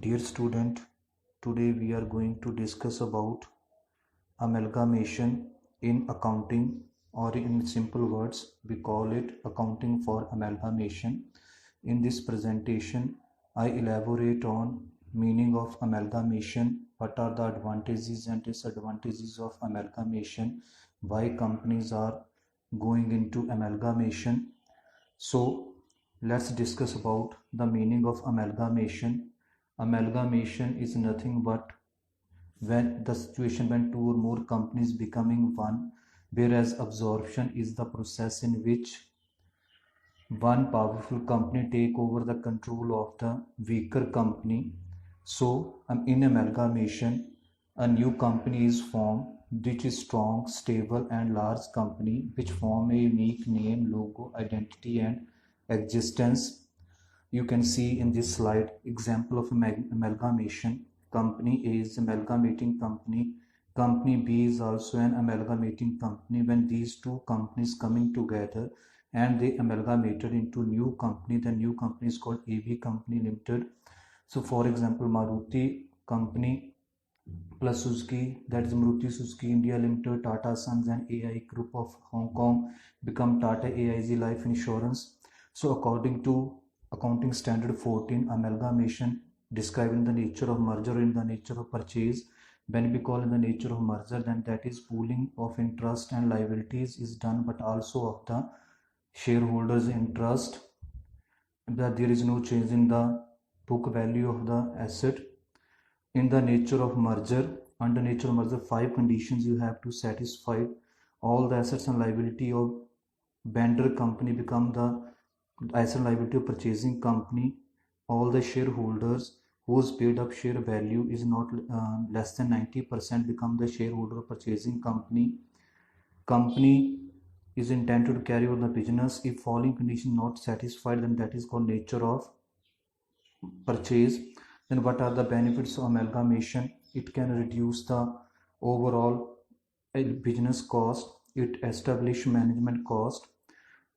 Dear student, today we are going to discuss about amalgamation in accounting, or in simple words we call it accounting for amalgamation. In this presentation I elaborate on meaning of amalgamation, what are the advantages and disadvantages of amalgamation, why companies are going into amalgamation. So let's discuss about the meaning of amalgamation. Amalgamation is nothing but when the situation when two or more companies becoming one, whereas absorption is the process in which one powerful company take over the control of the weaker company. So in amalgamation, a new company is formed which is strong, stable and large company which form a unique name, logo, identity and existence. You can see in this slide example of amalgamation. Company A is amalgamating company. Company B is also an amalgamating company. When these two companies coming together and they amalgamated into new company, the new company is called AB Company Limited. So for example, Maruti Company plus Suzuki, that is Maruti Suzuki India Limited, Tata Sons and AI Group of Hong Kong become Tata AIG Life Insurance. So according to Accounting Standard 14, amalgamation describing the nature of merger in the nature of purchase. When we call in the nature of merger, then that is pooling of interest and liabilities is done, but also of the shareholders' interest. That there is no change in the book value of the asset. In the nature of merger, under nature of merger, 5 conditions you have to satisfy. All the assets and liability of vendor company become the asset and liability of purchasing company. All the shareholders whose paid up share value is not less than 90% become the shareholder of purchasing company. Company is intended to carry on the business. If following condition not satisfied, then that is called nature of purchase. Then what are the benefits of amalgamation? It can reduce the overall business cost. It establish management cost.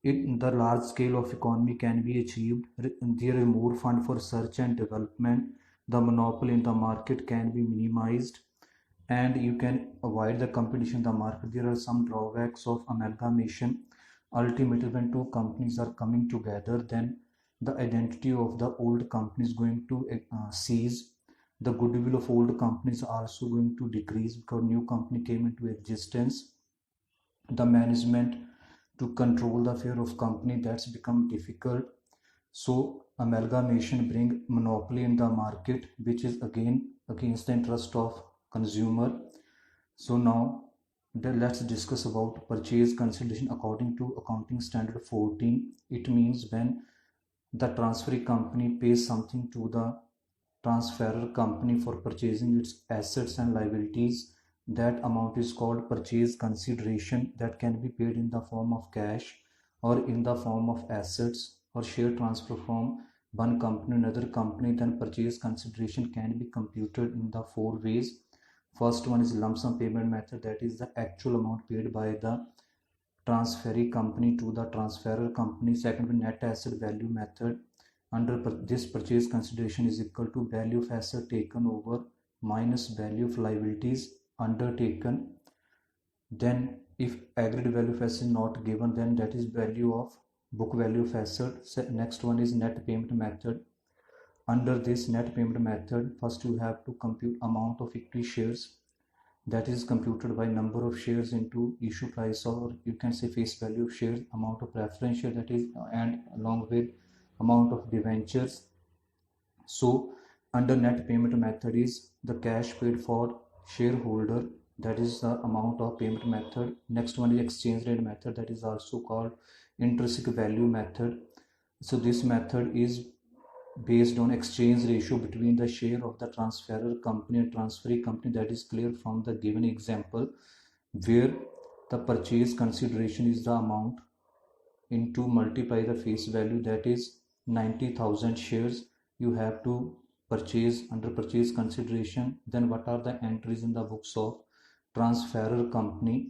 The large scale of economy can be achieved. There is more fund for research and development. The monopoly in the market can be minimized and you can avoid the competition in the market. There are some drawbacks of amalgamation. Ultimately, when two companies are coming together, then the identity of the old company is going to cease. The goodwill of old companies are also going to decrease because new company came into existence. The management to control the affair of company, that's become difficult. So amalgamation bring monopoly in the market, which is again against the interest of consumer. So now let's discuss about purchase consideration according to Accounting Standard 14. It means when the transferee company pays something to the transferor company for purchasing its assets and liabilities. That amount is called purchase consideration, that can be paid in the form of cash or in the form of assets or share transfer from one company to another company. Then purchase consideration can be computed in the 4 ways. First one is lump sum payment method, that is the actual amount paid by the transferee company to the transferor company. Second one, net asset value method. Under this, purchase consideration is equal to value of asset taken over minus value of liabilities undertaken. Then if aggregate value of asset is not given, then that is value of book value of asset. Next one is net payment method. Under this net payment method, first you have to compute amount of equity shares, that is computed by number of shares into issue price, or you can say face value of shares, amount of preference share, that is, and along with amount of debentures. So under net payment method is the cash paid for shareholder, that is the amount of payment method. Next one is exchange rate method, that is also called intrinsic value method. So this method is based on exchange ratio between the share of the transferor company and transferee company. That is clear from the given example, where the purchase consideration is the amount into multiply the face value, that is 90,000 shares you have to purchase under purchase consideration. Then what are the entries in the books of transferor company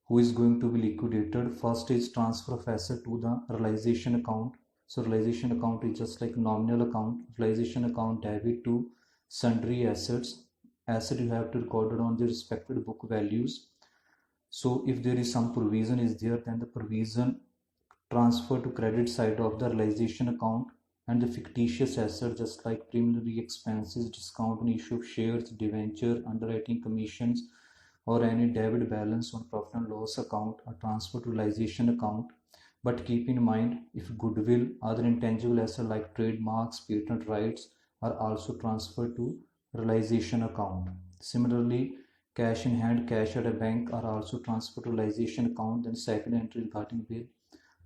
who is going to be liquidated? First is transfer of asset to the realization account. So realization account is just like nominal account. Realization account debit to sundry assets. Asset you have to record it on the respected book values. So if there is some provision is there, then the provision transfer to credit side of the realization account, and the fictitious asset just like preliminary expenses, discount on issue of shares, debenture, underwriting commissions, or any debit balance on profit and loss account are transferred to realization account. But keep in mind, if goodwill, other intangible assets like trademarks, patent rights are also transferred to realization account. Similarly, cash in hand, cash at a bank are also transferred to realization account. Then second entry regarding the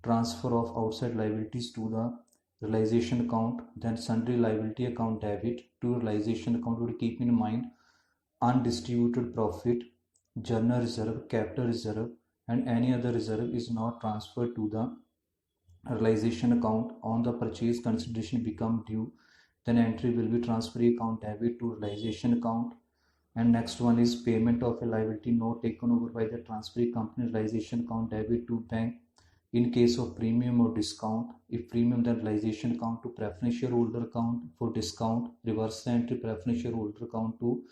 transfer of outside liabilities to the realization account. Then sundry liability account debit to realization account. Would keep in mind undistributed profit, journal reserve, capital reserve, and any other reserve is not transferred to the realization account on the purchase consideration become due. Then entry will be transfer account debit to realization account. And next one is payment of a liability note taken over by the transferee company, realization account debit to bank in case of premium or discount. If premium, then realization account to preference shareholder account. For discount, reverse the entry preference shareholder account to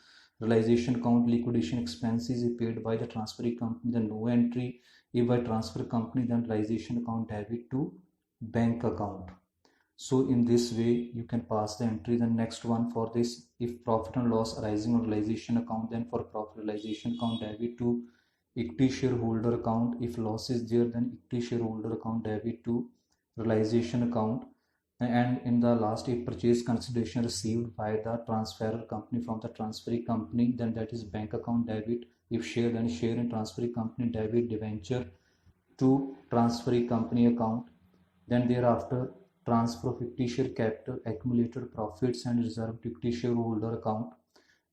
realization account. Liquidation expenses is paid by the transferee company, then no entry. If by transfer company, then realization account debit to bank account. So in this way you can pass the entry. The next one for this, if profit and loss arising on realization account, then for profit realization account debit to equity shareholder account. If loss is there, then equity shareholder account debit to realization account. And in the last, if purchase consideration received by the transferor company from the transferee company, then that is bank account debit. If share, then share in transferee company debit, debenture to transferee company account. Then thereafter, transfer of equity share capital, accumulated profits and reserve to equity shareholder account.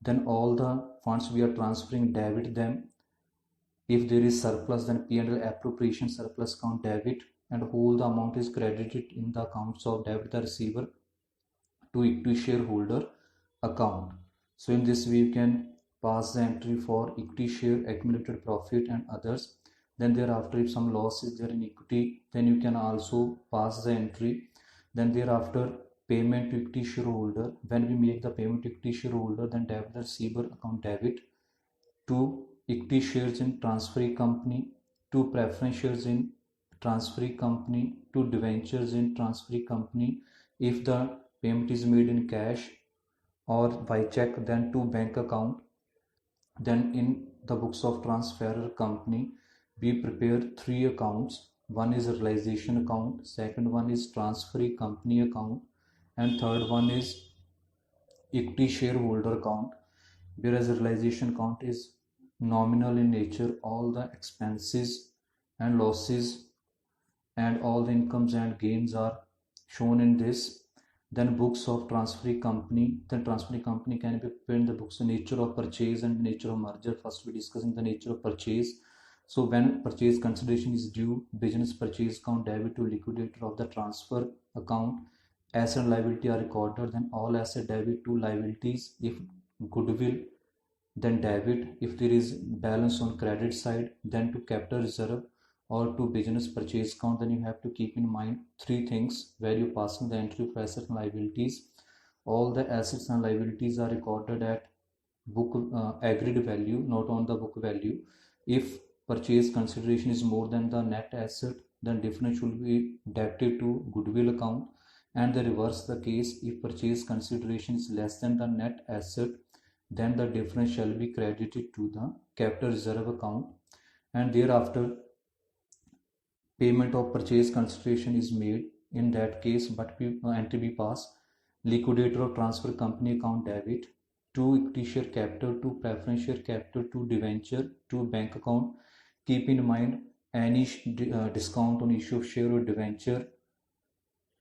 Then all the funds we are transferring, debit them. If there is surplus, then P&L appropriation surplus account debit, and whole the amount is credited in the accounts of debit the receiver to equity shareholder account. So in this way you can pass the entry for equity share, accumulated profit and others. Then thereafter, if some loss is there in equity, then you can also pass the entry. Then thereafter, payment to equity shareholder. When we make the payment to equity shareholder, then debit the receiver account debit to equity shares in transferee company, to preference shares in transferee company, to debentures in transferee company. If the payment is made in cash or by check, then to bank account. Then in the books of transferor company, we prepare three accounts. One is realization account, second one is transferee company account, and third one is equity shareholder account. Whereas the realization account is nominal in nature, all the expenses and losses and all the incomes and gains are shown in this. Then books of transferee company. Then transferee company can be prepared in the books, the nature of purchase and nature of merger. First we discussing the nature of purchase. So when purchase consideration is due, business purchase account debit to liquidator of the transfer account. Asset and liability are recorded, then all asset debit to liabilities. If goodwill, then debit. If there is balance on credit side, then to capital reserve or to business purchase account. Then you have to keep in mind three things where you passing the entry for assets and liabilities. All the assets and liabilities are recorded at book agreed value, not on the book value. If purchase consideration is more than the net asset, then difference should be debited to goodwill account. And the reverse the case, if purchase consideration is less than the net asset, then the difference shall be credited to the capital reserve account. And thereafter, payment of purchase consideration is made in that case, but entry be pass liquidator of transfer company account debit to equity share capital, to preference share capital, to debenture, to bank account. Keep in mind any discount on issue of share or debenture,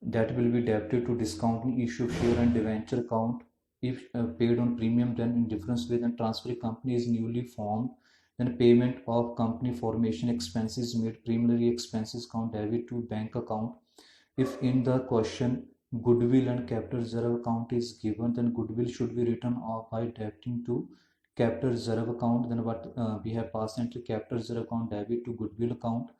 that will be debited to discount on issue of share and debenture account. If paid on premium, then in difference way, then transfer company is newly formed, then payment of company formation expenses made, preliminary expenses account debit to bank account. If in the question goodwill and capital reserve account is given, then goodwill should be written off by debiting to capital reserve account. Then what we have passed into capital reserve account debit to goodwill account.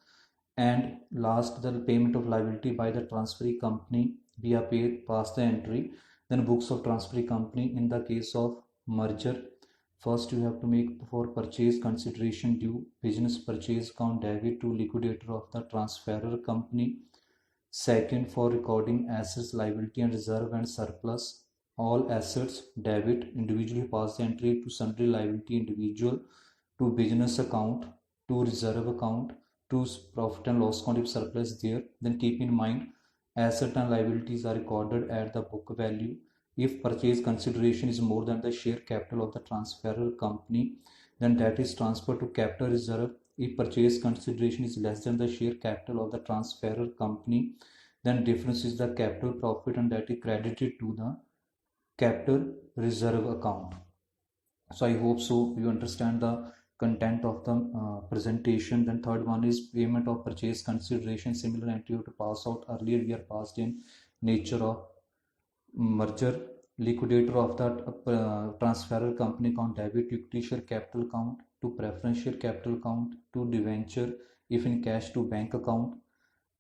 And last, the payment of liability by the transferee company via paid past the entry. Then books of transferee company. In the case of merger, first you have to make for purchase consideration due business purchase account debit to liquidator of the transferor company. Second, for recording assets, liability and reserve and surplus, all assets debit individually pass the entry to sundry liability individual, to business account, to reserve account, to profit and loss account if surplus there. Then keep in mind asset and liabilities are recorded at the book value. If purchase consideration is more than the share capital of the transferor company, then that is transferred to capital reserve. If purchase consideration is less than the share capital of the transferor company, then difference is the capital profit and that is credited to the capital reserve account. So I hope so you understand the content of the presentation. Then third one is payment of purchase consideration. Similar entry to pass out earlier we are passed in nature of merger. Liquidator of that transferor company account debit to equity share capital account, to preference share capital account, to debenture if in cash to bank account.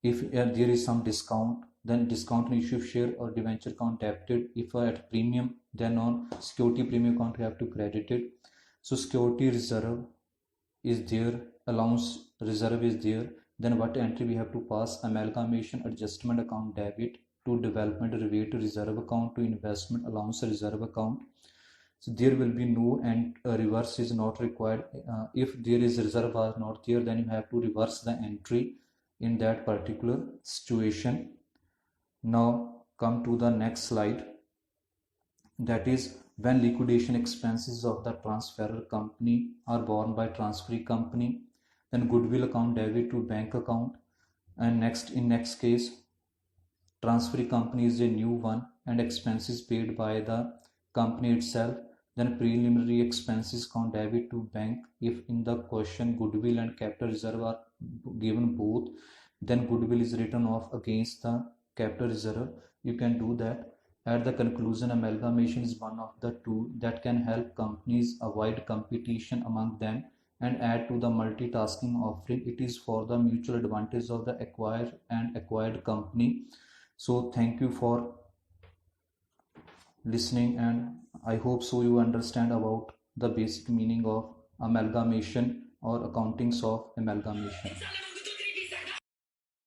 If there is some discount, then discount on issue of share or debenture account debited. If at premium, then on security premium account you have to credit it. So security reserve is there, allowance reserve is there. Then what entry we have to pass? Amalgamation adjustment account debit to development rebate reserve account to investment allowance reserve account. So there will be no, and reverse is not required. If there is reserve are not there, then you have to reverse the entry in that particular situation. Now come to the next slide, that is when liquidation expenses of the transferor company are borne by transferee company, then goodwill account debit to bank account. And next case, transferee company is a new one and expenses paid by the company itself. Then preliminary expenses account debit to bank. If in the question goodwill and capital reserve are given both, then goodwill is written off against the capital reserve. You can do that. At the conclusion, amalgamation is one of the two that can help companies avoid competition among them and add to the multitasking offering. It is for the mutual advantage of the acquired and acquired company. So thank you for listening, and I hope so you understand about the basic meaning of amalgamation or accountings of amalgamation.